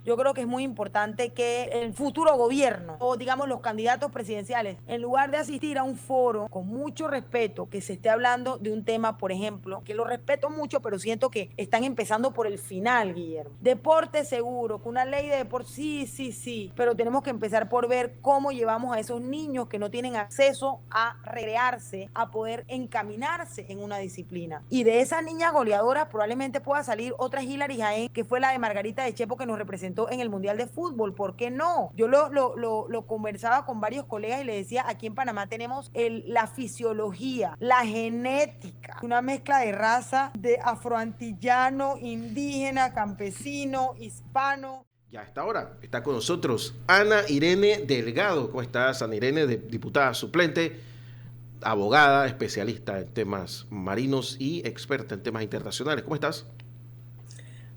yo creo que es muy importante que el futuro gobierno o digamos los candidatos presidenciales, en lugar de asistir a un foro con mucho respeto, que se esté hablando de un tema, por ejemplo, que lo respeto mucho, pero siento que están empezando por el final, Guillermo. Deporte seguro, que una ley de deporte, sí, sí, sí, pero tenemos que empezar por ver cómo llevamos a esos niños que no tienen acceso a recrearse, a poder encaminarse en una disciplina. Y de esas niñas goleadoras probablemente pueda salir otra Hilary Jaén, que fue la de Margarita de Chepo que nos representó en el Mundial de Fútbol. ¿Por qué no? Yo lo conversaba con varios colegas y le decía, aquí en Panamá tenemos la fisiología, la genética, una mezcla de raza de afroantillano, indígena, campesino, hispano. Ya a esta hora está con nosotros Ana Irene Delgado. ¿Cómo estás, Ana Irene? Diputada suplente, abogada, especialista en temas marinos y experta en temas internacionales. ¿Cómo estás?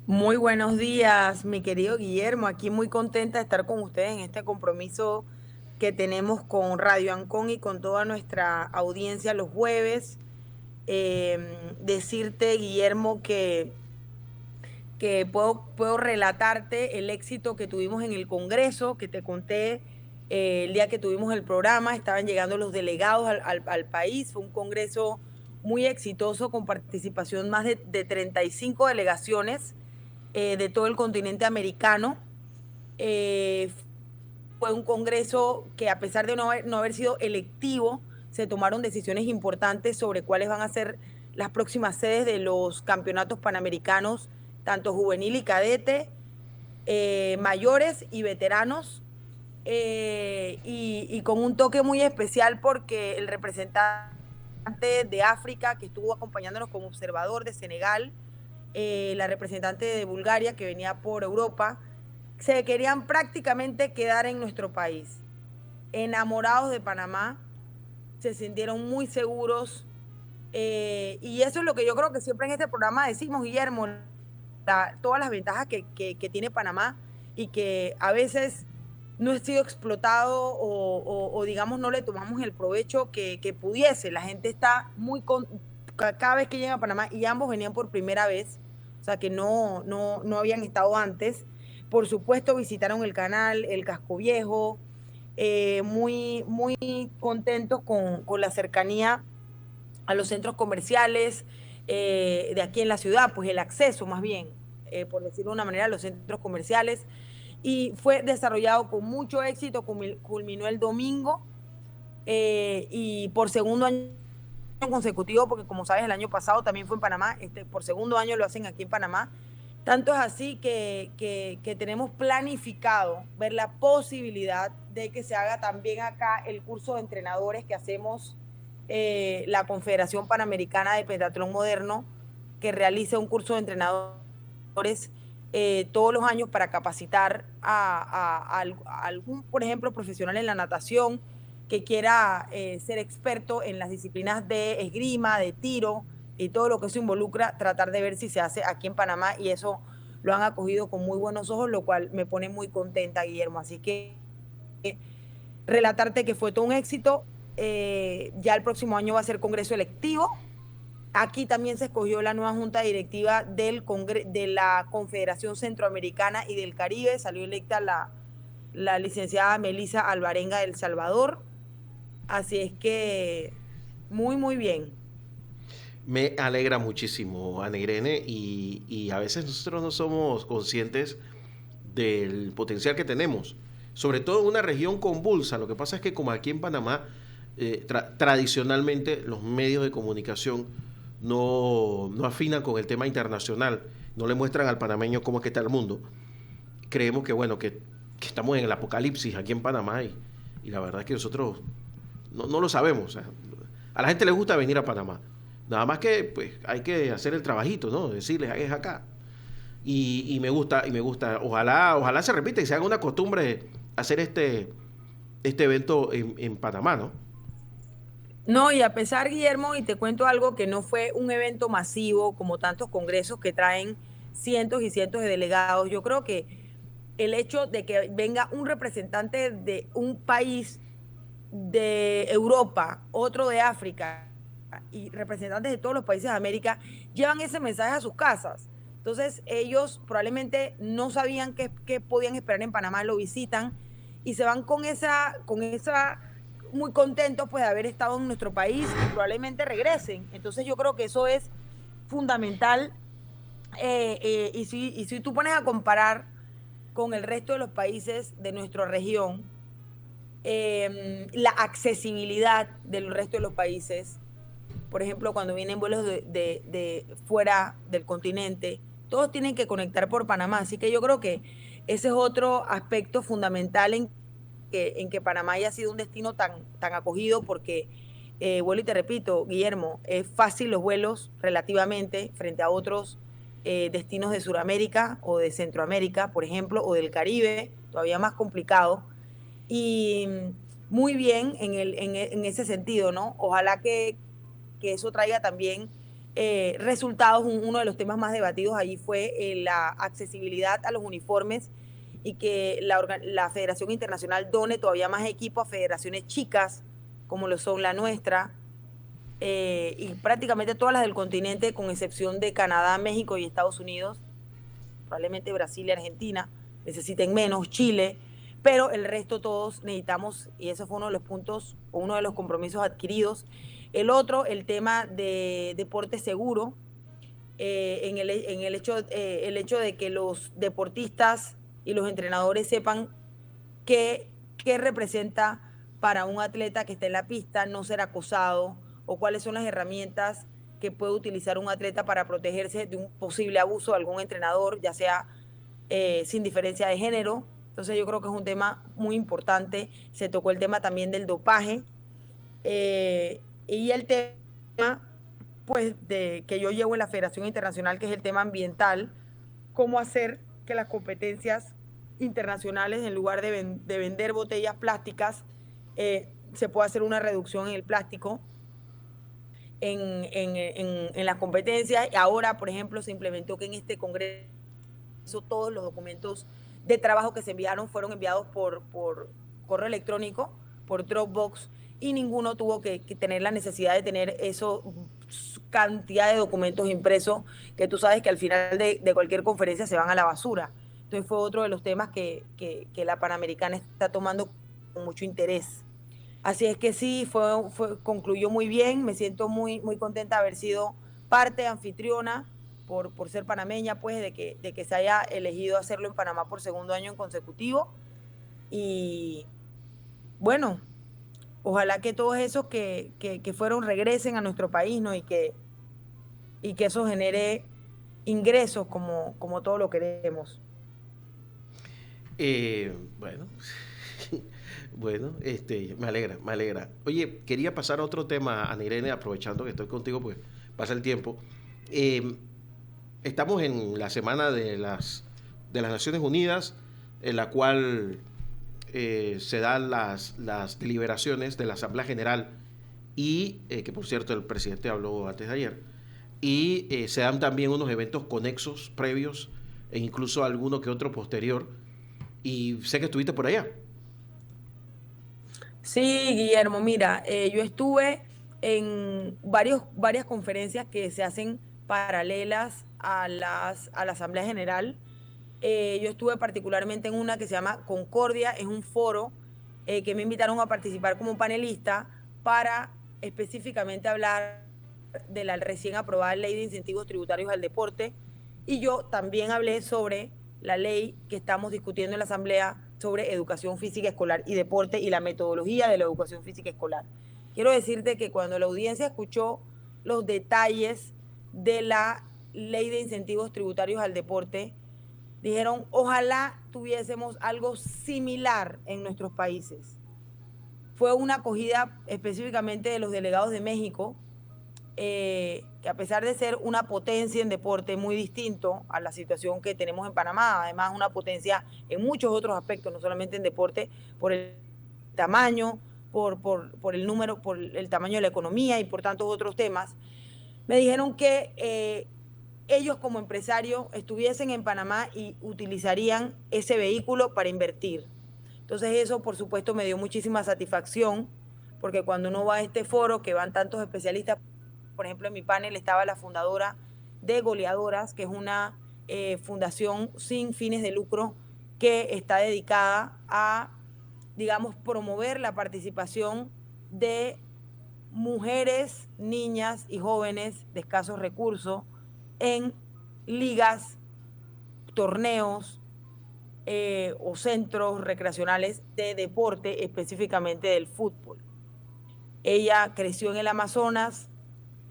Muy buenos días, mi querido Guillermo. Aquí muy contenta de estar con ustedes en este compromiso que tenemos con Radio Ancon y con toda nuestra audiencia los jueves. Decirte, Guillermo, que puedo relatarte el éxito que tuvimos en el Congreso, que te conté el día que tuvimos el programa. Estaban llegando los delegados al país. Fue un Congreso muy exitoso con participación más de 35 delegaciones de todo el continente americano. Fue un congreso que, a pesar de no haber sido electivo, se tomaron decisiones importantes sobre cuáles van a ser las próximas sedes de los campeonatos panamericanos, tanto juvenil y cadete, mayores y veteranos, y con un toque muy especial porque el representante de África, que estuvo acompañándonos como observador, de Senegal, la representante de Bulgaria, que venía por Europa, se querían prácticamente quedar en nuestro país. Enamorados de Panamá, se sintieron muy seguros, y eso es lo que yo creo que siempre en este programa decimos, Guillermo, todas las ventajas que tiene Panamá y que a veces no ha sido explotado o digamos no le tomamos el provecho que pudiese. La gente está muy cada vez que llega a Panamá, y ambos venían por primera vez, o sea que no habían estado antes. Por supuesto visitaron el canal, el Casco Viejo, muy, muy contentos con la cercanía a los centros comerciales de aquí en la ciudad, pues el acceso más bien, por decirlo de una manera, a los centros comerciales. Y fue desarrollado con mucho éxito, culminó el domingo, y por segundo año consecutivo, porque como sabes el año pasado también fue en Panamá, por segundo año lo hacen aquí en Panamá. Tanto es así que tenemos planificado ver la posibilidad de que se haga también acá el curso de entrenadores que hacemos, la Confederación Panamericana de Pentatlón Moderno, que realiza un curso de entrenadores todos los años para capacitar a algún, por ejemplo, profesional en la natación que quiera ser experto en las disciplinas de esgrima, de tiro y todo lo que eso involucra, tratar de ver si se hace aquí en Panamá, y eso lo han acogido con muy buenos ojos, lo cual me pone muy contenta, Guillermo. Así que relatarte que fue todo un éxito. Ya el próximo año va a ser congreso electivo. Aquí también se escogió la nueva junta directiva de la Confederación Centroamericana y del Caribe. Salió electa la licenciada Melissa Alvarenga del Salvador. Así es que muy, muy bien. Me alegra muchísimo, Ana Irene, y a veces nosotros no somos conscientes del potencial que tenemos, sobre todo en una región convulsa. Lo que pasa es que como aquí en Panamá, tradicionalmente los medios de comunicación no afinan con el tema internacional, no le muestran al panameño cómo es que está el mundo. Creemos que bueno, que estamos en el apocalipsis aquí en Panamá, y la verdad es que nosotros no lo sabemos. O sea, a la gente le gusta venir a Panamá. Nada más que pues hay que hacer el trabajito, ¿no? Decirles, es acá. Y me gusta, y me gusta. Ojalá se repita y se haga una costumbre hacer este evento en Panamá, ¿no? No, y a pesar, Guillermo, y te cuento algo, que no fue un evento masivo como tantos congresos que traen cientos y cientos de delegados. Yo creo que el hecho de que venga un representante de un país de Europa, otro de África y representantes de todos los países de América, llevan ese mensaje a sus casas. Entonces ellos probablemente no sabían qué podían esperar en Panamá, lo visitan y se van con esa muy contentos pues de haber estado en nuestro país y probablemente regresen. Entonces yo creo que eso es fundamental. Y si tú pones a comparar con el resto de los países de nuestra región, la accesibilidad del resto de los países, por ejemplo, cuando vienen vuelos de fuera del continente, todos tienen que conectar por Panamá. Así que yo creo que ese es otro aspecto fundamental en que Panamá haya sido un destino tan acogido, porque, vuelvo y te repito, Guillermo, es fácil los vuelos relativamente frente a otros destinos de Sudamérica o de Centroamérica, por ejemplo, o del Caribe, todavía más complicado. Y muy bien en ese sentido, ¿no? Ojalá que eso traiga también resultados. Uno de los temas más debatidos allí fue la accesibilidad a los uniformes y que la Federación Internacional done todavía más equipo a federaciones chicas, como lo son la nuestra, y prácticamente todas las del continente, con excepción de Canadá, México y Estados Unidos. Probablemente Brasil y Argentina necesiten menos, Chile, pero el resto todos necesitamos, y ese fue uno de los puntos, o uno de los compromisos adquiridos. El otro, el tema de deporte seguro, el hecho de que los deportistas y los entrenadores sepan qué representa para un atleta que esté en la pista no ser acosado, o cuáles son las herramientas que puede utilizar un atleta para protegerse de un posible abuso de algún entrenador, ya sea sin diferencia de género. Entonces yo creo que es un tema muy importante. Se tocó el tema también del dopaje, y el tema pues que yo llevo en la Federación Internacional, que es el tema ambiental, cómo hacer que las competencias internacionales, en lugar de vender botellas plásticas, se pueda hacer una reducción en el plástico en las competencias. Ahora, por ejemplo, se implementó que en este congreso todos los documentos de trabajo que se enviaron fueron enviados por correo electrónico, por Dropbox, y ninguno tuvo que tener la necesidad de tener eso, cantidad de documentos impresos, que tú sabes que al final de cualquier conferencia se van a la basura. Entonces fue otro de los temas que la Panamericana está tomando con mucho interés. Así es que sí, concluyó muy bien. Me siento muy contenta de haber sido parte anfitriona por ser panameña, pues, de que se haya elegido hacerlo en Panamá por segundo año consecutivo. Y bueno, ojalá que todos esos que fueron regresen a nuestro país, ¿no? Y que eso genere ingresos como todo lo queremos. Bueno, bueno, me alegra, me alegra. Oye, quería pasar a otro tema, Ana Irene, aprovechando que estoy contigo, pues pasa el tiempo. Eh, Estamos en la semana de las Naciones Unidas, en la cual se dan las deliberaciones de la Asamblea General y, que por cierto el presidente habló antes de ayer, y se dan también unos eventos conexos previos e incluso alguno que otro posterior, y sé que estuviste por allá. Sí, Guillermo, mira, yo estuve en varias conferencias que se hacen paralelas a la Asamblea General. Yo estuve particularmente en una que se llama Concordia, es un foro que me invitaron a participar como panelista para específicamente hablar de la recién aprobada Ley de Incentivos Tributarios al Deporte, y yo también hablé sobre la ley que estamos discutiendo en la Asamblea sobre educación física escolar y deporte y la metodología de la educación física escolar. Quiero decirte que cuando la audiencia escuchó los detalles de la Ley de Incentivos Tributarios al Deporte, dijeron, ojalá tuviésemos algo similar en nuestros países. Fue una acogida específicamente de los delegados de México, que a pesar de ser una potencia en deporte muy distinto a la situación que tenemos en Panamá, además una potencia en muchos otros aspectos, no solamente en deporte, por el tamaño, por el número, por el tamaño de la economía y por tantos otros temas, me dijeron que ellos como empresarios estuviesen en Panamá y utilizarían ese vehículo para invertir. Entonces eso, por supuesto, me dio muchísima satisfacción, porque cuando uno va a este foro, que van tantos especialistas, por ejemplo, en mi panel estaba la fundadora de Goleadoras, que es una fundación sin fines de lucro que está dedicada a, digamos, promover la participación de mujeres, niñas y jóvenes de escasos recursos en ligas, torneos o centros recreacionales de deporte, específicamente del fútbol. Ella creció en el Amazonas,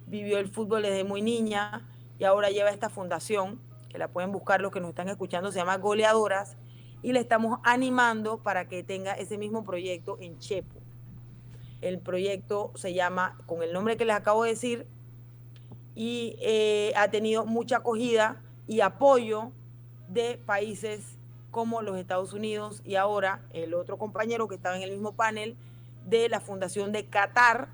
vivió el fútbol desde muy niña y ahora lleva esta fundación, que la pueden buscar los que nos están escuchando, se llama Goleadoras, y le estamos animando para que tenga ese mismo proyecto en Chepo. El proyecto se llama, con el nombre que les acabo de decir, y ha tenido mucha acogida y apoyo de países como los Estados Unidos, y ahora el otro compañero que estaba en el mismo panel de la Fundación de Qatar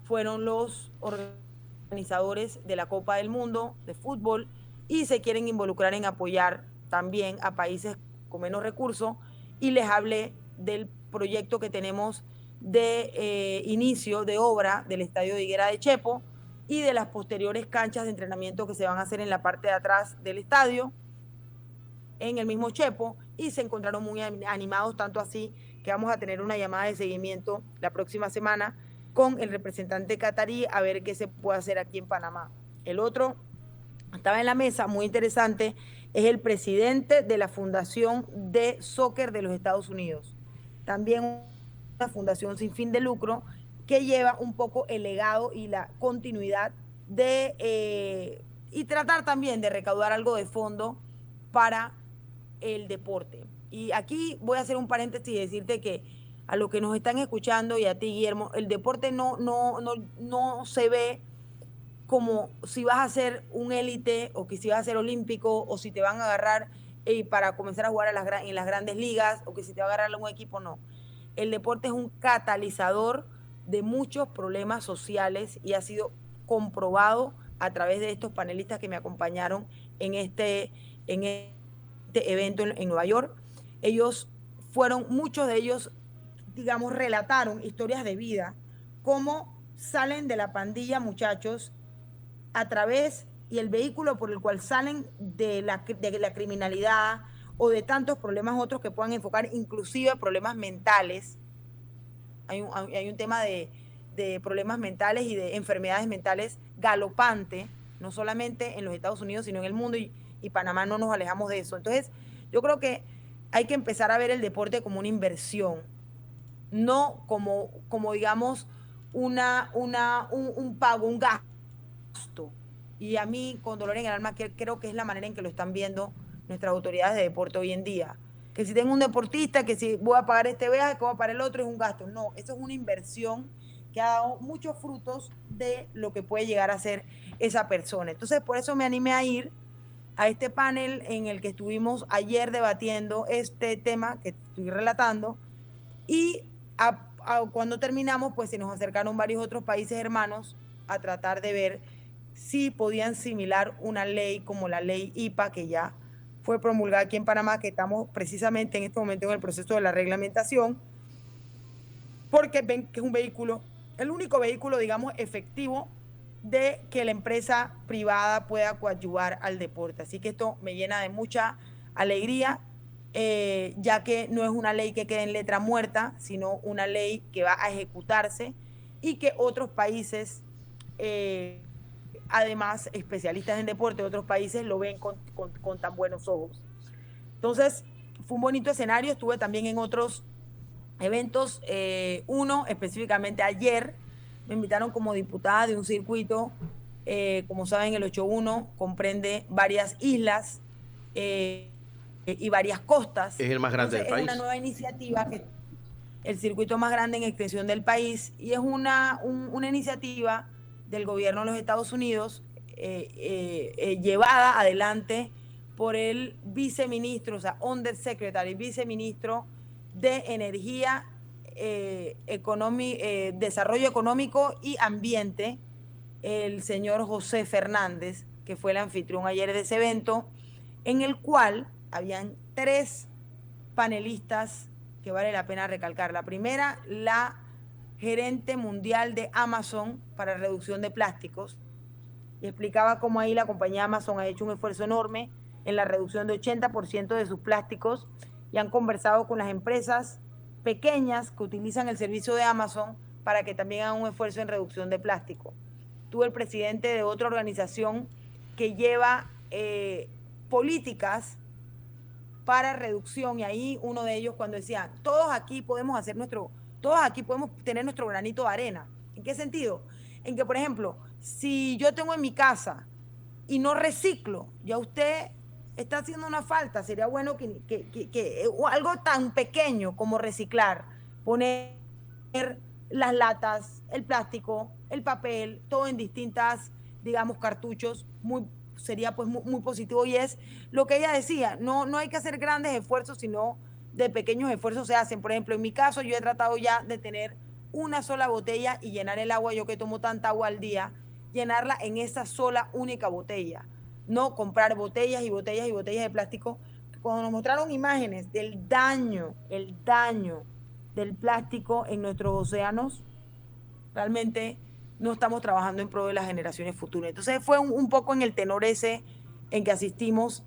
fueron los organizadores de la Copa del Mundo de fútbol y se quieren involucrar en apoyar también a países con menos recursos, y les hablé del proyecto que tenemos de inicio de obra del Estadio de Higuera de Chepo y de las posteriores canchas de entrenamiento que se van a hacer en la parte de atrás del estadio, en el mismo Chepo, y se encontraron muy animados, tanto así que vamos a tener una llamada de seguimiento la próxima semana con el representante catarí a ver qué se puede hacer aquí en Panamá. El otro estaba en la mesa, muy interesante, es el presidente de la Fundación de Soccer de los Estados Unidos. También una fundación sin fin de lucro que lleva un poco el legado y la continuidad de y tratar también de recaudar algo de fondo para el deporte. Y aquí voy a hacer un paréntesis y decirte que a los que nos están escuchando y a ti, Guillermo, el deporte no se ve como si vas a ser un élite o que si vas a ser olímpico o si te van a agarrar para comenzar a jugar en las grandes ligas o que si te va a agarrar un equipo, no. El deporte es un catalizador de muchos problemas sociales y ha sido comprobado a través de estos panelistas que me acompañaron en este evento en Nueva York. Muchos de ellos, digamos, relataron historias de vida, cómo salen de la pandilla, muchachos, a través y el vehículo por el cual salen de la criminalidad o de tantos problemas otros que puedan enfocar, inclusive problemas mentales. Hay un tema de problemas mentales y de enfermedades mentales galopante, no solamente en los Estados Unidos, sino en el mundo, y Panamá no nos alejamos de eso. Entonces, yo creo que hay que empezar a ver el deporte como una inversión, no como digamos, un pago, un gasto. Y a mí, con dolor en el alma, creo que es la manera en que lo están viendo nuestras autoridades de deporte hoy en día. Que si tengo un deportista, que si voy a pagar este viaje, que voy a pagar el otro, es un gasto. No, eso es una inversión que ha dado muchos frutos de lo que puede llegar a ser esa persona. Entonces, por eso me animé a ir a este panel en el que estuvimos ayer debatiendo este tema que estoy relatando, y cuando terminamos, pues se nos acercaron varios otros países hermanos a tratar de ver si podían similar una ley como la ley IPA, que ya fue promulgada aquí en Panamá, que estamos precisamente en este momento en el proceso de la reglamentación, porque ven que es un vehículo, el único vehículo, digamos, efectivo de que la empresa privada pueda coadyuvar al deporte. Así que esto me llena de mucha alegría, ya que no es una ley que quede en letra muerta, sino una ley que va a ejecutarse y que otros países, además especialistas en deporte de otros países, lo ven con tan buenos ojos. Entonces, fue un bonito escenario. Estuve también en otros eventos, uno específicamente ayer, me invitaron como diputada de un circuito, como saben el 8-1 comprende varias islas y varias costas. Es el más grande del país. Es una nueva iniciativa, el circuito más grande en extensión del país, y es una iniciativa del gobierno de los Estados Unidos, llevada adelante por el viceministro, o sea, undersecretary, viceministro de Energía, Desarrollo Económico y Ambiente, el señor José Fernández, que fue el anfitrión ayer de ese evento, en el cual habían 3 panelistas que vale la pena recalcar. La primera, la gerente mundial de Amazon para reducción de plásticos, y explicaba cómo ahí la compañía Amazon ha hecho un esfuerzo enorme en la reducción de 80% de sus plásticos y han conversado con las empresas pequeñas que utilizan el servicio de Amazon para que también hagan un esfuerzo en reducción de plástico. Tuve el presidente de otra organización que lleva políticas para reducción, y ahí uno de ellos cuando decía, todos aquí podemos tener nuestro granito de arena. ¿En qué sentido? En que, por ejemplo, si yo tengo en mi casa y no reciclo, ya usted está haciendo una falta. Sería bueno que algo tan pequeño como reciclar, poner las latas, el plástico, el papel, todo en distintas, digamos, cartuchos, sería pues muy positivo. Y es lo que ella decía, no hay que hacer grandes esfuerzos, sino de pequeños esfuerzos se hacen. Por ejemplo, en mi caso yo he tratado ya de tener una sola botella y llenar el agua, yo que tomo tanta agua al día, llenarla en esa sola única botella, no comprar botellas y botellas y botellas de plástico. Cuando nos mostraron imágenes del daño, el daño del plástico en nuestros océanos, realmente no estamos trabajando en pro de las generaciones futuras. Entonces fue un poco en el tenor ese en que asistimos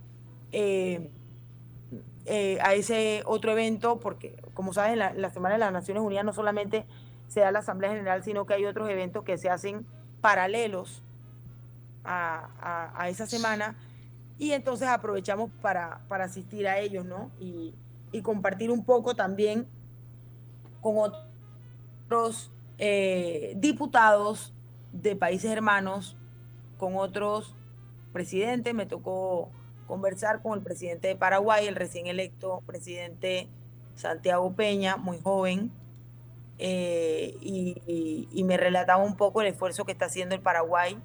a ese otro evento, porque como sabes, la Semana de las Naciones Unidas no solamente se da la Asamblea General, sino que hay otros eventos que se hacen paralelos a esa semana, y entonces aprovechamos para asistir a ellos, ¿no? Y compartir un poco también con otros diputados de países hermanos, con otros presidentes. Me tocó conversar con el presidente de Paraguay, el recién electo presidente Santiago Peña, muy joven, y me relataba un poco el esfuerzo que está haciendo el Paraguay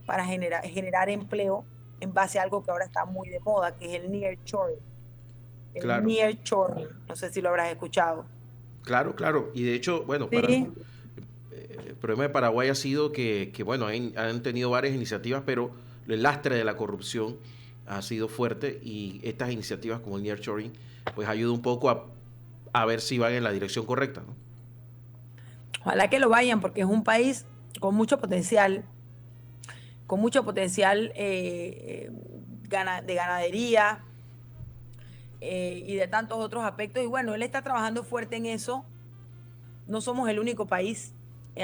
para generar empleo en base a algo que ahora está muy de moda, que es el nearshoring. El Claro, nearshoring, no sé si lo habrás escuchado. claro, claro. Y de hecho, bueno, Sí. el problema de Paraguay ha sido que bueno, han tenido varias iniciativas, pero el lastre de la corrupción ha sido fuerte, y estas iniciativas como el nearshoring pues ayuda un poco a ver si van en la dirección correcta, ¿no? Ojalá que lo vayan, porque es un país con mucho potencial, de ganadería, y de tantos otros aspectos. Y bueno, él está trabajando fuerte en eso. No somos el único país,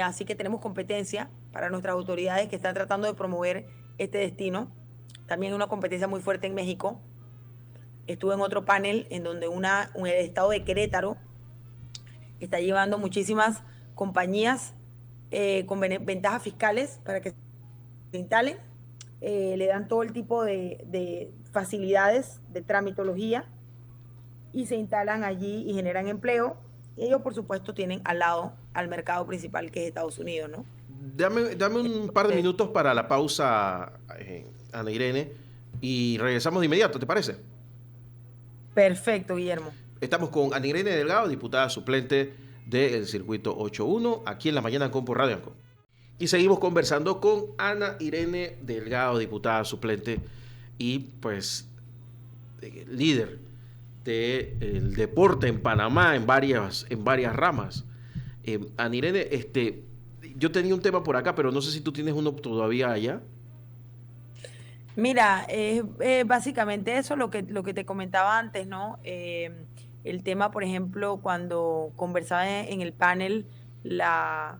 así que tenemos competencia para nuestras autoridades que están tratando de promover este destino. También hay una competencia muy fuerte en México. Estuve en otro panel en donde el estado de Querétaro está llevando muchísimas compañías con ventajas fiscales para que se instalen. Le dan todo el tipo de facilidades de tramitología y se instalan allí y generan empleo. Y ellos, por supuesto, tienen al lado al mercado principal, que es Estados Unidos, ¿no? Dame un par de minutos para la pausa, Ana Irene, y regresamos de inmediato, ¿te parece? Perfecto, Guillermo. Estamos con Ana Irene Delgado, diputada suplente del Circuito 81, aquí en la mañana con por Radio Anco. Y seguimos conversando con Ana Irene Delgado, diputada suplente y pues líder del deporte en Panamá en varias ramas. Ana Irene, yo tenía un tema por acá, pero no sé si tú tienes uno todavía allá. Mira, básicamente eso lo que te comentaba antes, ¿no? El tema, por ejemplo, cuando conversaba en el panel la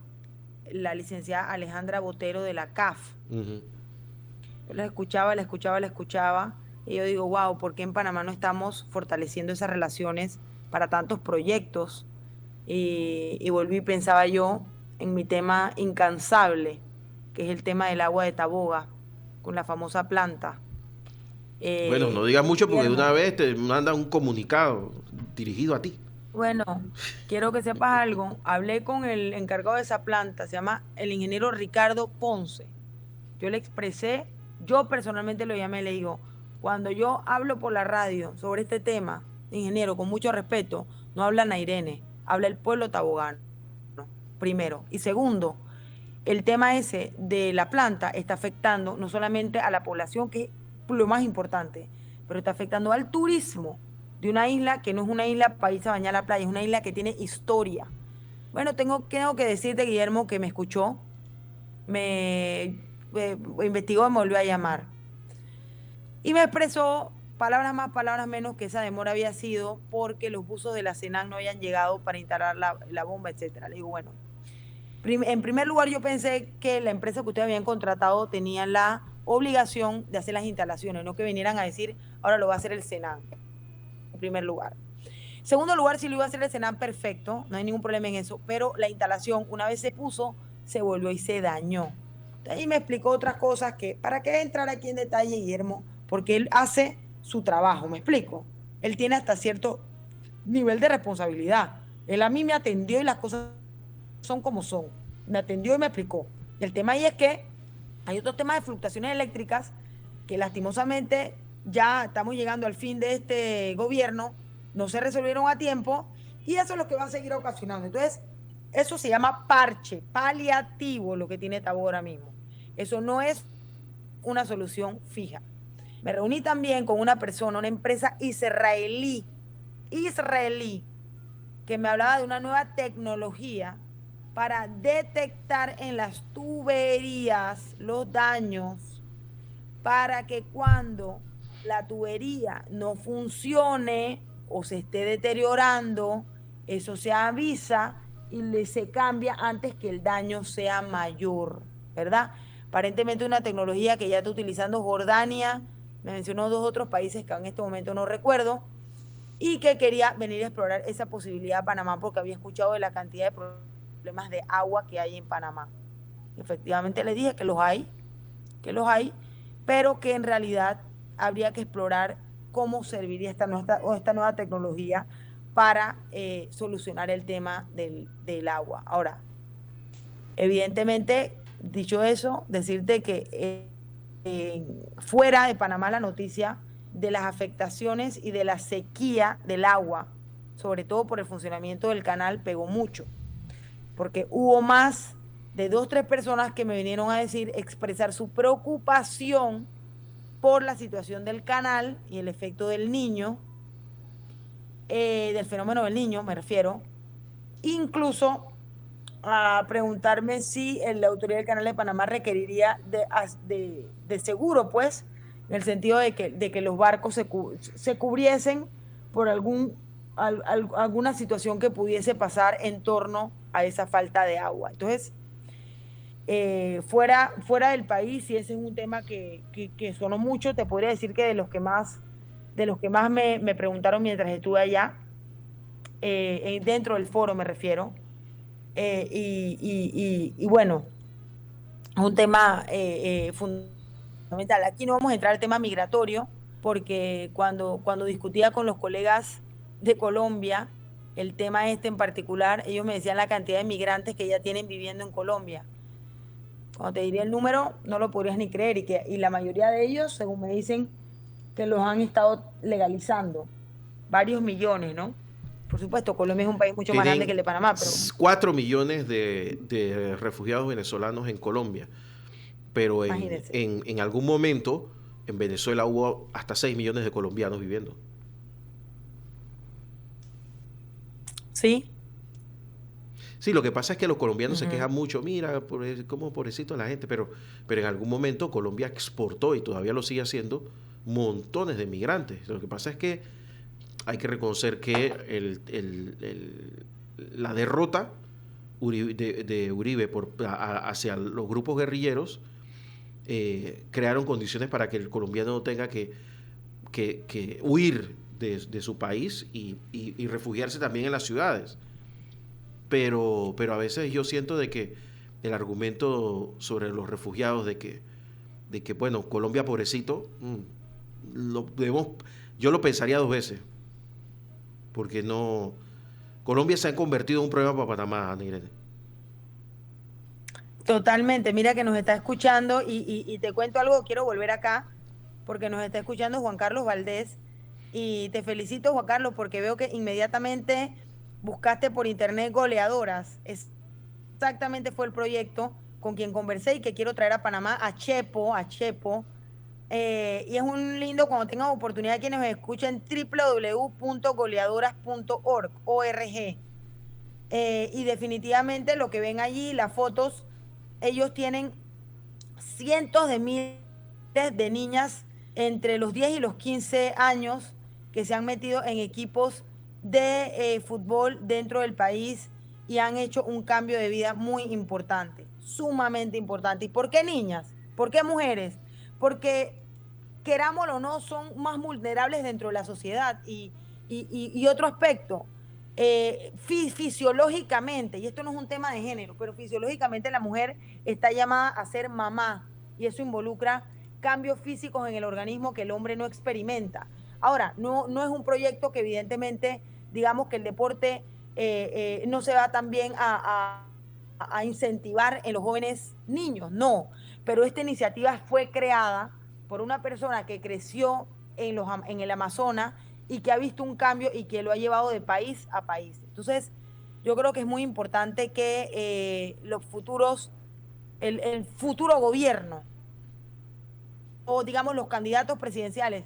licenciada Alejandra Botero de la CAF. Uh-huh. Yo la escuchaba, y yo digo, wow, ¿por qué en Panamá no estamos fortaleciendo esas relaciones para tantos proyectos? Y volví y pensaba yo en mi tema incansable, que es el tema del agua de Taboga, con la famosa planta. Bueno, no digas mucho porque de una Guillermo, vez te mandan un comunicado dirigido a ti. bueno, quiero que sepas algo. Hablé con el encargado de esa planta, se llama el ingeniero Ricardo Ponce. Yo le expresé, yo personalmente lo llamé, le digo, cuando yo hablo por la radio sobre este tema, ingeniero, con mucho respeto, no habla Ana Irene, habla el pueblo tabogano, primero. Y segundo, el tema ese de la planta está afectando no solamente a la población, que es lo más importante, pero está afectando al turismo de una isla que no es una isla para irse a bañar a la playa, es una isla que tiene historia. Bueno, tengo que decirte, Guillermo, que me escuchó, me investigó y me volvió a llamar. Y me expresó, palabras más, palabras menos, que esa demora había sido porque los buzos de la CENAN no habían llegado para instalar la bomba, etcétera. Le digo, bueno, en primer lugar yo pensé que la empresa que ustedes habían contratado tenía la obligación de hacer las instalaciones, no que vinieran a decir, ahora lo va a hacer el CENAN, en primer lugar. En segundo lugar, si lo iba a hacer el CENAN, perfecto, no hay ningún problema en eso, pero la instalación, una vez se puso, se volvió y se dañó. Ahí me explicó otras cosas que, ¿para qué entrar aquí en detalle, Guillermo? Porque él hace su trabajo, ¿me explico? Él tiene hasta cierto nivel de responsabilidad. Él a mí me atendió y las cosas son como son. Me atendió y me explicó. El tema ahí es que hay otros temas de fluctuaciones eléctricas que lastimosamente ya estamos llegando al fin de este gobierno, no se resolvieron a tiempo y eso es lo que va a seguir ocasionando. Entonces, eso se llama parche, paliativo, lo que tiene Tabo ahora mismo. Eso no es una solución fija. Me reuní también con una persona, una empresa israelí, que me hablaba de una nueva tecnología para detectar en las tuberías los daños, para que cuando la tubería no funcione o se esté deteriorando, eso se avisa y se cambia antes que el daño sea mayor, ¿verdad? Aparentemente una tecnología que ya está utilizando Jordania, me mencionó 2 otros países que en este momento no recuerdo, y que quería venir a explorar esa posibilidad a Panamá porque había escuchado de la cantidad de problemas de agua que hay en Panamá. Efectivamente le dije que los hay, pero que en realidad habría que explorar cómo serviría esta nueva tecnología para solucionar el tema del agua. Ahora, evidentemente, dicho eso, decirte que fuera de Panamá la noticia de las afectaciones y de la sequía del agua, sobre todo por el funcionamiento del canal, pegó mucho, porque hubo más de 2, 3 personas que me vinieron a decir, expresar su preocupación por la situación del canal y el efecto del niño, del fenómeno del niño, me refiero, incluso a preguntarme si la autoridad del Canal de Panamá requeriría de seguro, pues, en el sentido de que los barcos se cubriesen por alguna situación que pudiese pasar en torno a esa falta de agua. Entonces, fuera del país, y ese es un tema que sonó mucho, te podría decir que de los que más me preguntaron mientras estuve allá, dentro del foro me refiero, y bueno, es un tema fundamental. Aquí no vamos a entrar al tema migratorio, porque cuando discutía con los colegas de Colombia, el tema este en particular, ellos me decían la cantidad de migrantes que ya tienen viviendo en Colombia. Cuando te diría el número, no lo podrías ni creer, y la mayoría de ellos, según me dicen, que los han estado legalizando, varios millones, ¿no? Por supuesto, Colombia es un país mucho más grande que Tienen el de Panamá, pero 4 millones de refugiados venezolanos en Colombia, pero imagínense. en algún momento en Venezuela hubo hasta 6 millones de colombianos viviendo. ¿Sí? Sí, lo que pasa es que los colombianos se Uh-huh. quejan mucho, mira, como pobrecito la gente, pero en algún momento Colombia exportó, y todavía lo sigue haciendo, montones de migrantes. Lo que pasa es que hay que reconocer que la derrota de Uribe hacia los grupos guerrilleros crearon condiciones para que el colombiano tenga que huir de su país y refugiarse también en las ciudades. Pero a veces yo siento de que el argumento sobre los refugiados de que bueno, Colombia pobrecito, yo lo pensaría 2 veces, porque no, Colombia se ha convertido en un problema para Panamá, Ana Irene. Totalmente, mira que nos está escuchando y te cuento algo, quiero volver acá porque nos está escuchando Juan Carlos Valdés y te felicito, Juan Carlos, porque veo que inmediatamente buscaste por internet goleadoras. Exactamente fue el proyecto con quien conversé y que quiero traer a Panamá a Chepo. Y es un lindo cuando tengan oportunidad quienes me escuchen www.goleadoras.org. Y definitivamente lo que ven allí, las fotos, ellos tienen cientos de miles de niñas entre los 10 y los 15 años que se han metido en equipos de fútbol dentro del país y han hecho un cambio de vida muy importante, sumamente importante. ¿Y por qué niñas? ¿Por qué mujeres? Porque, querámoslo o no, son más vulnerables dentro de la sociedad. Y otro aspecto, fisiológicamente, y esto no es un tema de género, pero fisiológicamente la mujer está llamada a ser mamá, y eso involucra cambios físicos en el organismo que el hombre no experimenta. Ahora, no es un proyecto que evidentemente, digamos que el deporte no se va también a incentivar en los jóvenes niños, no, pero esta iniciativa fue creada por una persona que creció en el Amazonas y que ha visto un cambio y que lo ha llevado de país a país. Entonces, yo creo que es muy importante que el futuro gobierno, o digamos los candidatos presidenciales,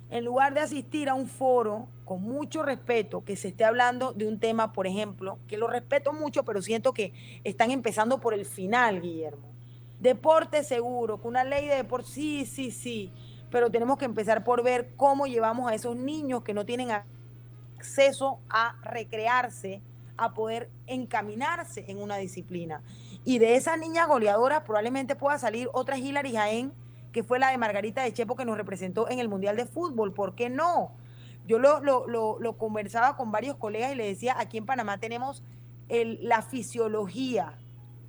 en lugar de asistir a un foro con mucho respeto, que se esté hablando de un tema, por ejemplo, que lo respeto mucho, pero siento que están empezando por el final, Guillermo. Deporte seguro, con una ley de deporte, sí, pero tenemos que empezar por ver cómo llevamos a esos niños que no tienen acceso a recrearse, a poder encaminarse en una disciplina. Y de esas niñas goleadoras probablemente pueda salir otra Hilary Jaén, que fue la de Margarita de Chepo, que nos representó en el Mundial de Fútbol. ¿Por qué no? Yo lo conversaba con varios colegas y le decía, aquí en Panamá tenemos la fisiología,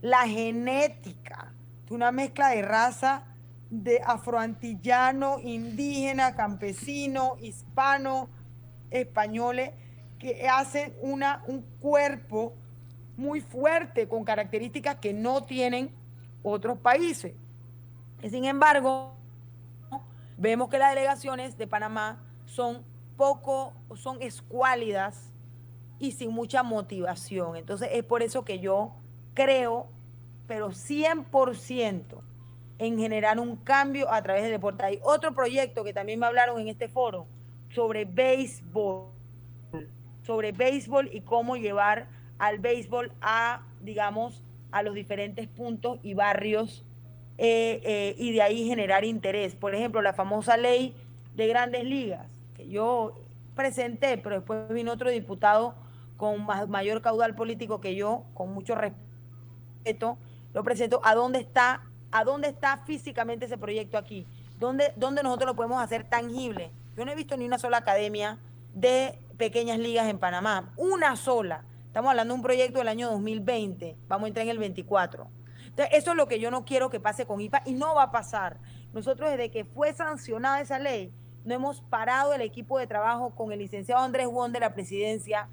la genética, una mezcla de raza de afroantillano, indígena, campesino, hispano, españoles, que hacen un cuerpo muy fuerte, con características que no tienen otros países. Sin embargo, vemos que las delegaciones de Panamá son escuálidas y sin mucha motivación. Entonces es por eso que yo creo, pero 100%, en generar un cambio a través del deporte. Hay otro proyecto que también me hablaron en este foro sobre béisbol y cómo llevar al béisbol digamos, a los diferentes puntos y barrios y de ahí generar interés. Por ejemplo, la famosa ley de grandes ligas, que yo presenté, pero después vino otro diputado con mayor caudal político que yo, con mucho respeto, lo presento. ¿A dónde está físicamente ese proyecto aquí? ¿Dónde nosotros lo podemos hacer tangible? Yo no he visto ni una sola academia de pequeñas ligas en Panamá, una sola. Estamos hablando de un proyecto del año 2020, vamos a entrar en el 24. Entonces, eso es lo que yo no quiero que pase con IPA y no va a pasar. Nosotros, desde que fue sancionada esa ley, no hemos parado el equipo de trabajo con el licenciado Andrés Wong de la presidencia,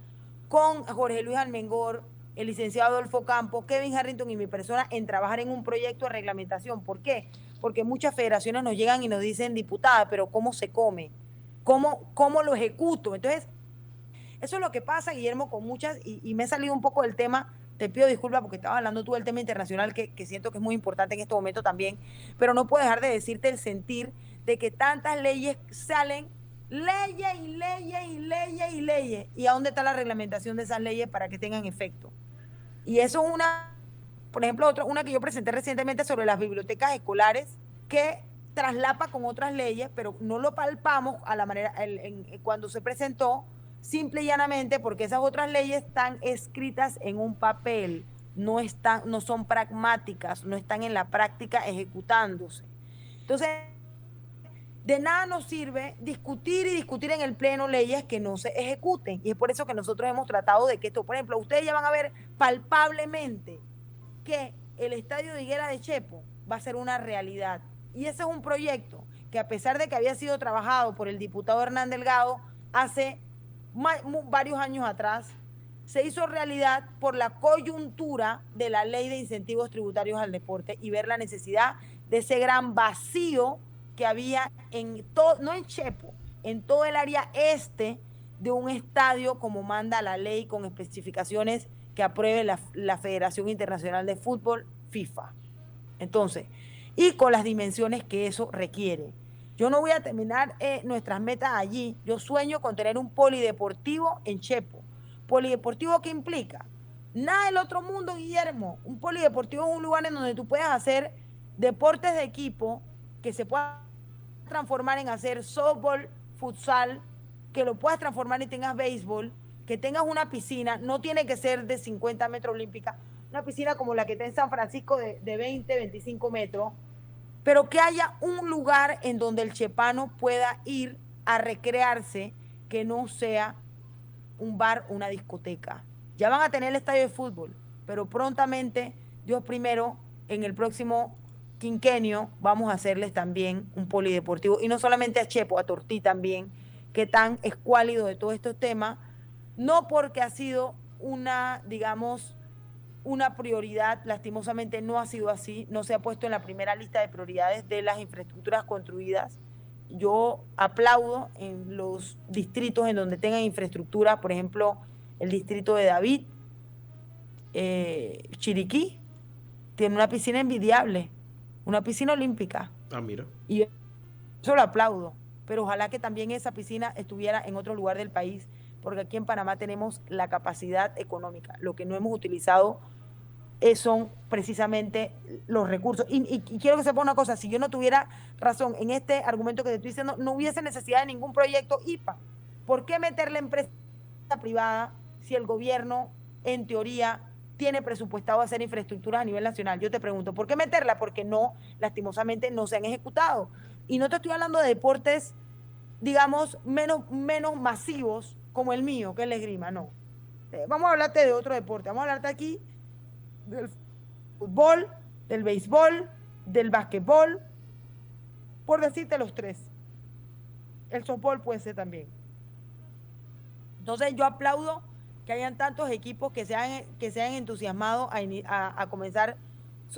con Jorge Luis Almengor, el licenciado Adolfo Campos, Kevin Harrington y mi persona, en trabajar en un proyecto de reglamentación. ¿Por qué? Porque muchas federaciones nos llegan y nos dicen, diputada, pero ¿cómo se come? ¿Cómo lo ejecuto? Entonces, eso es lo que pasa, Guillermo, con muchas, y me he salido un poco del tema. Te pido disculpas porque estabas hablando tú del tema internacional, que siento que es muy importante en este momento también, pero no puedo dejar de decirte el sentir de que tantas leyes salen, leyes, y a dónde está la reglamentación de esas leyes para que tengan efecto. Y eso es por ejemplo, una que yo presenté recientemente sobre las bibliotecas escolares, que traslapa con otras leyes, pero no lo palpamos a la manera, cuando se presentó, simple y llanamente porque esas otras leyes están escritas en un papel, no son pragmáticas, no están en la práctica ejecutándose. Entonces, de nada nos sirve discutir en el pleno leyes que no se ejecuten. Y es por eso que nosotros hemos tratado de que esto, por ejemplo, ustedes ya van a ver palpablemente que el estadio de Higuera de Chepo va a ser una realidad. Y ese es un proyecto que, a pesar de que había sido trabajado por el diputado Hernán Delgado hace varios años atrás, se hizo realidad por la coyuntura de la ley de incentivos tributarios al deporte y ver la necesidad de ese gran vacío que había no en Chepo, en todo el área este de un estadio como manda la ley, con especificaciones que apruebe la Federación Internacional de Fútbol, FIFA. Entonces, y con las dimensiones que eso requiere. Yo no voy a terminar nuestras metas allí. Yo sueño con tener un polideportivo en Chepo. ¿Polideportivo qué implica? Nada del otro mundo, Guillermo. Un polideportivo es un lugar en donde tú puedes hacer deportes de equipo que se puedan transformar en hacer softball, futsal, que lo puedas transformar y tengas béisbol, que tengas una piscina, no tiene que ser de 50 metros olímpica, una piscina como la que está en San Francisco de 20, 25 metros, pero que haya un lugar en donde el chepano pueda ir a recrearse, que no sea un bar, una discoteca. Ya van a tener el estadio de fútbol, pero prontamente, Dios primero, en el próximo quinquenio vamos a hacerles también un polideportivo, y no solamente a Chepo, a Tortí también, que tan escuálido de todos estos temas, no porque ha sido una, digamos, una prioridad, lastimosamente no ha sido así, no se ha puesto en la primera lista de prioridades de las infraestructuras construidas. Yo aplaudo en los distritos en donde tengan infraestructura, por ejemplo, el distrito de David, Chiriquí, tiene una piscina envidiable, una piscina olímpica. Ah, mira. Y eso lo aplaudo, pero ojalá que también esa piscina estuviera en otro lugar del país, porque aquí en Panamá tenemos la capacidad económica. Lo que no hemos utilizado son precisamente los recursos. Y quiero que sepa una cosa, si yo no tuviera razón en este argumento que te estoy diciendo, no hubiese necesidad de ningún proyecto IPA. ¿Por qué meter la empresa privada si el gobierno, en teoría, tiene presupuestado hacer infraestructuras a nivel nacional? Yo te pregunto, ¿por qué meterla? Porque no, lastimosamente, no se han ejecutado. Y no te estoy hablando de deportes, digamos, menos masivos como el mío, que es la esgrima, no. Vamos a hablarte de otro deporte, vamos a hablarte aquí del fútbol, del béisbol, del básquetbol, por decirte los tres. El softball puede ser también. Entonces yo aplaudo que hayan tantos equipos que se hayan entusiasmado a comenzar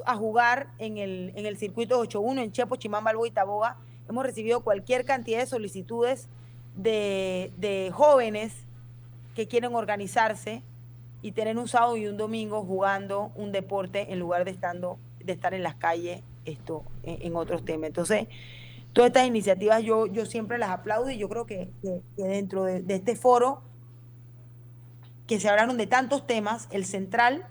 a jugar en el circuito 8-1 en Chepo, Chimamba, Albo y Taboga. Hemos recibido cualquier cantidad de solicitudes de jóvenes que quieren organizarse y tener un sábado y un domingo jugando un deporte en lugar de estar en las calles en otros temas. Entonces, todas estas iniciativas yo siempre las aplaudo, y yo creo que dentro de este foro, que se hablaron de tantos temas, el central,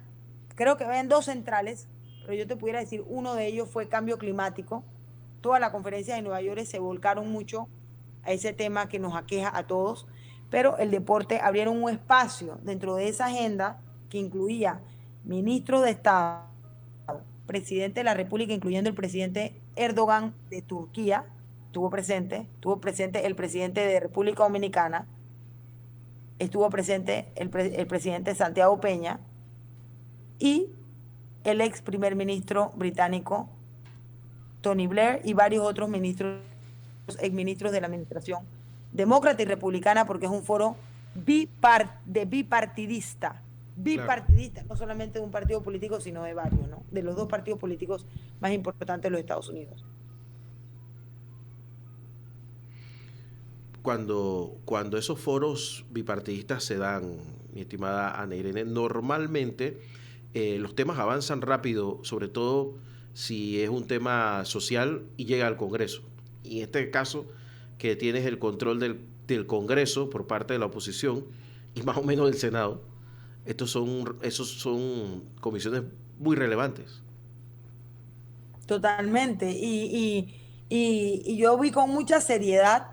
creo que habían 2 centrales, pero yo te pudiera decir, uno de ellos fue cambio climático. Toda la conferencia de Nueva York se volcaron mucho a ese tema que nos aqueja a todos, pero el deporte abrieron un espacio dentro de esa agenda que incluía ministros de Estado, presidente de la República, incluyendo el presidente Erdogan de Turquía, estuvo presente el presidente de República Dominicana, estuvo presente el presidente Santiago Peña y el ex primer ministro británico Tony Blair y varios otros exministros de la administración demócrata y republicana, porque es un foro bipartidista, claro, no solamente de un partido político, sino de varios, ¿no? De los 2 partidos políticos más importantes de los Estados Unidos. Cuando esos foros bipartidistas se dan, mi estimada Ana Irene, normalmente los temas avanzan rápido, sobre todo si es un tema social y llega al Congreso. Y en este caso, que tienes el control del Congreso por parte de la oposición y más o menos del Senado, esos son comisiones muy relevantes. Totalmente. Y yo vi con mucha seriedad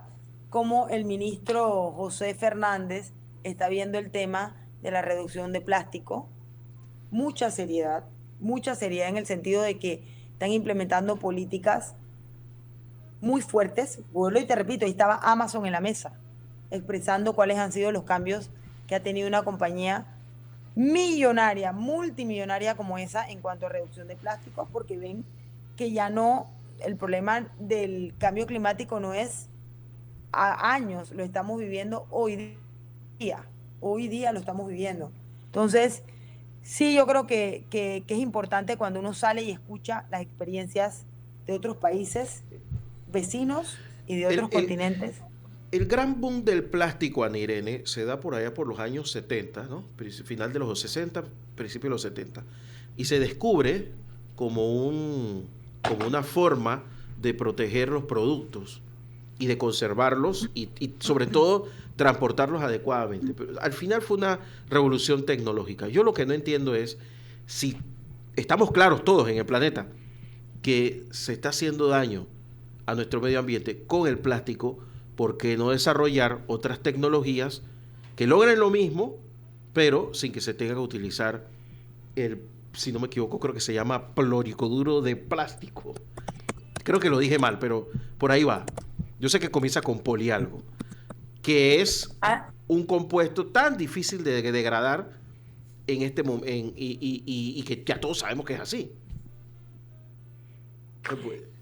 cómo el ministro José Fernández está viendo el tema de la reducción de plástico. Mucha seriedad en el sentido de que están implementando políticas muy fuertes. Vuelvo y te repito, ahí estaba Amazon en la mesa, expresando cuáles han sido los cambios que ha tenido una compañía millonaria, multimillonaria como esa en cuanto a reducción de plásticos, porque ven que ya no, el problema del cambio climático no es a años, lo estamos viviendo hoy día lo estamos viviendo. Entonces, sí, yo creo que es importante cuando uno sale y escucha las experiencias de otros países vecinos y de otros continentes. El gran boom del plástico, Ana Irene, se da por allá por los años 70, ¿no? Final de los 60, principio de los 70, y se descubre como una forma de proteger los productos y de conservarlos y sobre todo transportarlos adecuadamente. Pero al final fue una revolución tecnológica. Yo lo que no entiendo es si estamos claros todos en el planeta que se está haciendo daño a nuestro medio ambiente con el plástico, ¿por qué no desarrollar otras tecnologías que logren lo mismo, pero sin que se tenga que utilizar si no me equivoco, creo que se llama clorhidro de plástico? Creo que lo dije mal, pero por ahí va. Yo sé que comienza con poli algo, que es un compuesto tan difícil de degradar en este momento y que ya todos sabemos que es así.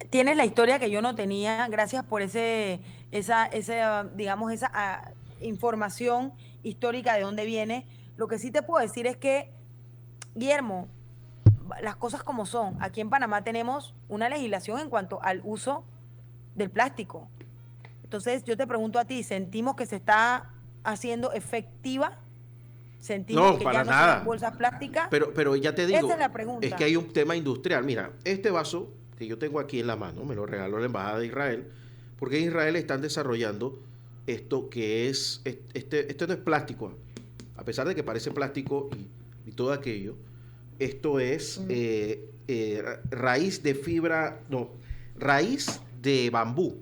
Tienes la historia que yo no tenía, gracias por digamos, esa información histórica de dónde viene. Lo que sí te puedo decir es que, Guillermo, las cosas como son. Aquí en Panamá tenemos una legislación en cuanto al uso del plástico. Entonces, yo te pregunto a ti, ¿sentimos que se está haciendo efectiva? ¿Sentimos No, que para ya no nada. son bolsas plásticas? Pero ya te digo, esa es la pregunta. es que hay un tema industrial. Mira, este vaso que yo tengo aquí en la mano, me lo regaló la Embajada de Israel, porque en Israel están desarrollando esto que es, esto no es plástico, a pesar de que parece plástico y todo aquello, esto es raíz de fibra, no, raíz de bambú,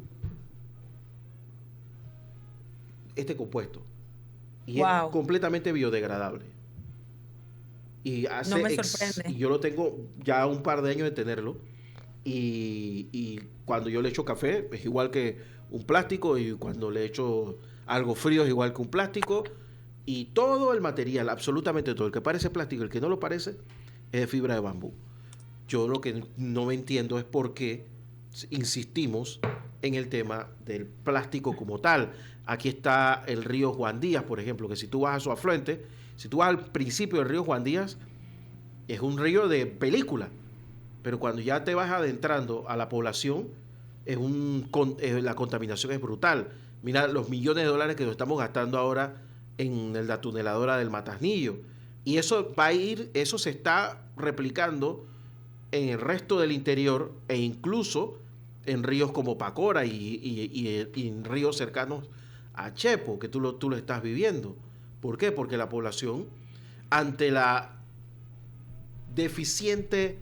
este compuesto, y Wow. es completamente biodegradable. Y No me sorprende. y yo lo tengo ya un par de años de tenerlo. Y cuando yo le echo café es igual que un plástico, y cuando le echo algo frío es igual que un plástico, y todo el material, absolutamente todo, el que parece plástico, el que no lo parece, es de fibra de bambú. Yo lo que no me entiendo es por qué insistimos en el tema del plástico como tal. Aquí está el río Juan Díaz, por ejemplo, que si tú vas a su afluente, si tú vas al principio del río Juan Díaz, es un río de película. Pero cuando ya te vas adentrando a la población, la contaminación es brutal. Mira los millones de dólares que nos estamos gastando ahora en la tuneladora del Matasnillo. Y eso eso se está replicando en el resto del interior, e incluso en ríos como Pacora y en ríos cercanos a Chepo, que tú lo estás viviendo. ¿Por qué? Porque la población, ante las deficientes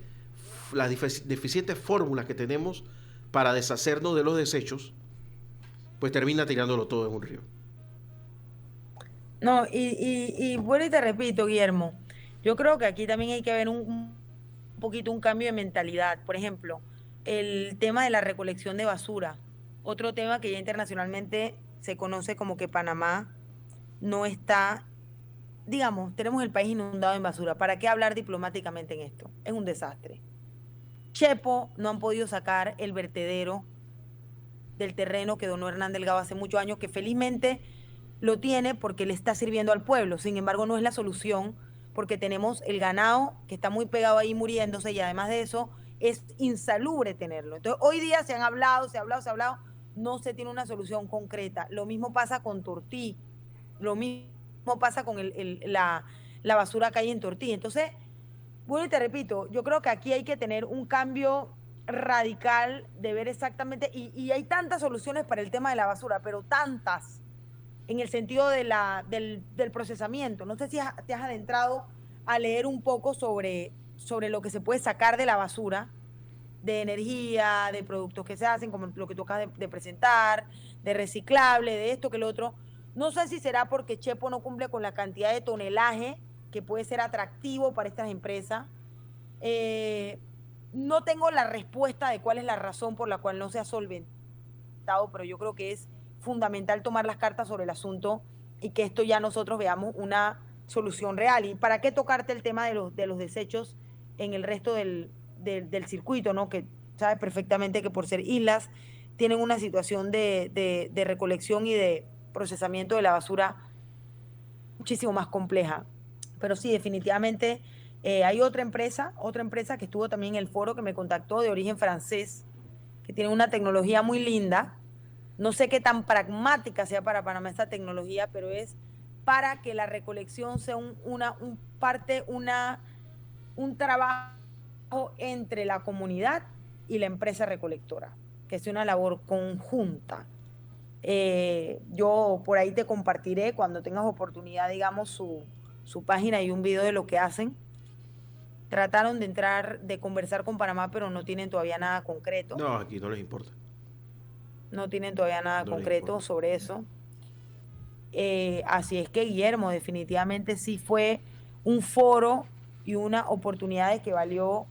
fórmulas que tenemos para deshacernos de los desechos, pues termina tirándolo todo en un río. No, y bueno, y te repito, Guillermo, yo creo que aquí también hay que ver un poquito un cambio de mentalidad. Por ejemplo, el tema de la recolección de basura, otro tema que ya internacionalmente se conoce como que Panamá no está, digamos, tenemos el país inundado en basura. ¿Para qué hablar diplomáticamente en esto? Es un desastre. Chepo no han podido sacar el vertedero del terreno que donó Hernán Delgado hace muchos años, que felizmente lo tiene porque le está sirviendo al pueblo. Sin embargo, no es la solución, porque tenemos el ganado que está muy pegado ahí muriéndose, y además de eso es insalubre tenerlo. Entonces, hoy día se ha hablado, no se tiene una solución concreta. Lo mismo pasa con Tortí, lo mismo pasa con la basura que hay en Tortí. Entonces, bueno, y te repito, yo creo que aquí hay que tener un cambio radical de ver exactamente, y hay tantas soluciones para el tema de la basura, pero tantas, en el sentido del procesamiento. No sé si te has adentrado a leer un poco sobre lo que se puede sacar de la basura, de energía, de productos que se hacen, como lo que tú acabas de presentar, de reciclable, de esto, que lo otro. No sé si será porque Chepo no cumple con la cantidad de tonelaje que puede ser atractivo para estas empresas. No tengo la respuesta de cuál es la razón por la cual no se ha solventado, pero yo creo que es fundamental tomar las cartas sobre el asunto y que esto ya nosotros veamos una solución real. ¿Y para qué tocarte el tema de los desechos en el resto del circuito, ¿no? Que sabes perfectamente que por ser islas tienen una situación de recolección y de procesamiento de la basura muchísimo más compleja. Pero sí, definitivamente hay otra empresa que estuvo también en el foro, que me contactó, de origen francés, que tiene una tecnología muy linda. No sé qué tan pragmática sea para Panamá esta tecnología, pero es para que la recolección sea un trabajo entre la comunidad y la empresa recolectora, que sea una labor conjunta. Yo por ahí te compartiré cuando tengas oportunidad, digamos, su página y un video de lo que hacen. Trataron de conversar con Panamá, pero no tienen todavía nada concreto. No, aquí no les importa. no tienen todavía nada No le concreto informa. sobre eso. Así es que, Guillermo, definitivamente sí fue un foro y una oportunidad de que valió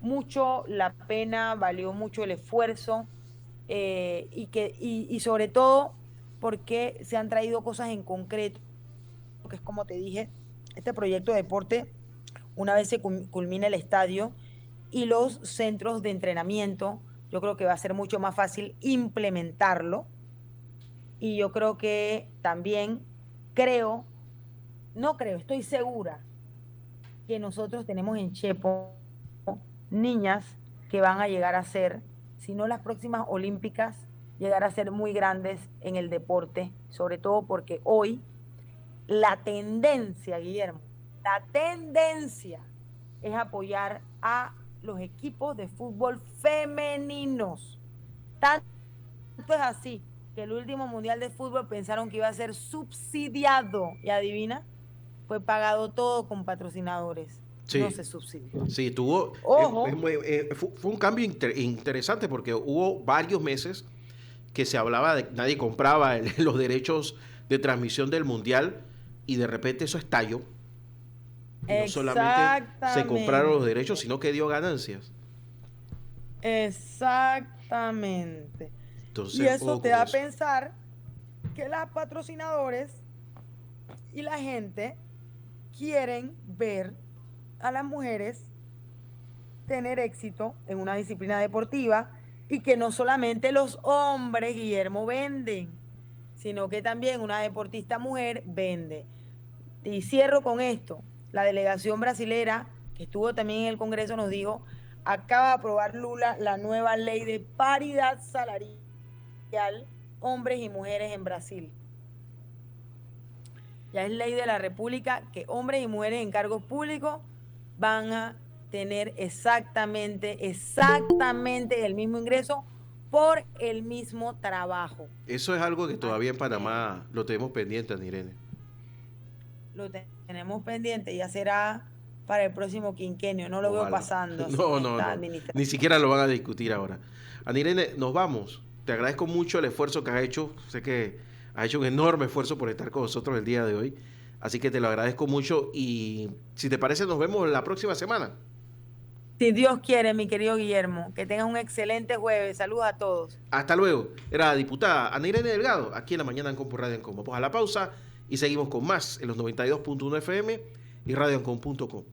mucho la pena, valió mucho el esfuerzo, y sobre todo porque se han traído cosas en concreto, que es como te dije, este proyecto de deporte, una vez se culmine el estadio y los centros de entrenamiento, yo creo que va a ser mucho más fácil implementarlo. Y yo creo que también creo, no creo, estoy segura que nosotros tenemos en Chepo niñas que van a llegar a ser, si no las próximas olímpicas, llegar a ser muy grandes en el deporte, sobre todo porque hoy la tendencia, Guillermo, la tendencia es apoyar a los equipos de fútbol femeninos. Tanto es así que el último mundial de fútbol pensaron que iba a ser subsidiado, y adivina, fue pagado todo con patrocinadores, no Sí, se subsidió. sí, tuvo, Ojo, fue un cambio interesante porque hubo varios meses que se hablaba de que nadie compraba los derechos de transmisión del mundial y de repente eso estalló y no solamente se compraron los derechos, exactamente, sino que dio ganancias. exactamente. Y Entonces, eso ojo te con da a eso. pensar que los patrocinadores y la gente quieren ver a las mujeres tener éxito en una disciplina deportiva, y que no solamente los hombres, Guillermo, venden, sino que también una deportista mujer vende. Y cierro con esto. La delegación brasilera, que estuvo también en el Congreso, nos dijo, acaba de aprobar Lula la nueva ley de paridad salarial, hombres y mujeres en Brasil. Ya es ley de la República que hombres y mujeres en cargos públicos van a tener exactamente el mismo ingreso por el mismo trabajo. Eso es algo que Así todavía en que Panamá lo tenemos pendiente, Irene. lo tenemos pendiente, ya será para el próximo quinquenio, no lo veo Ojalá. pasando así No, en no, esta no. Ni administración. siquiera lo van a discutir ahora. Anirene, nos vamos. Te agradezco mucho el esfuerzo que has hecho. Sé que has hecho un enorme esfuerzo por estar con nosotros el día de hoy. Así que te lo agradezco mucho y si te parece nos vemos la próxima semana. Si Dios quiere, mi querido Guillermo, que tengas un excelente jueves. Saludos a todos. Hasta luego. Era la diputada Ana Irene Delgado, aquí en la mañana en Compu Radio Ancon. Vamos a la pausa y seguimos con más en los 92.1 FM y radioancon.com.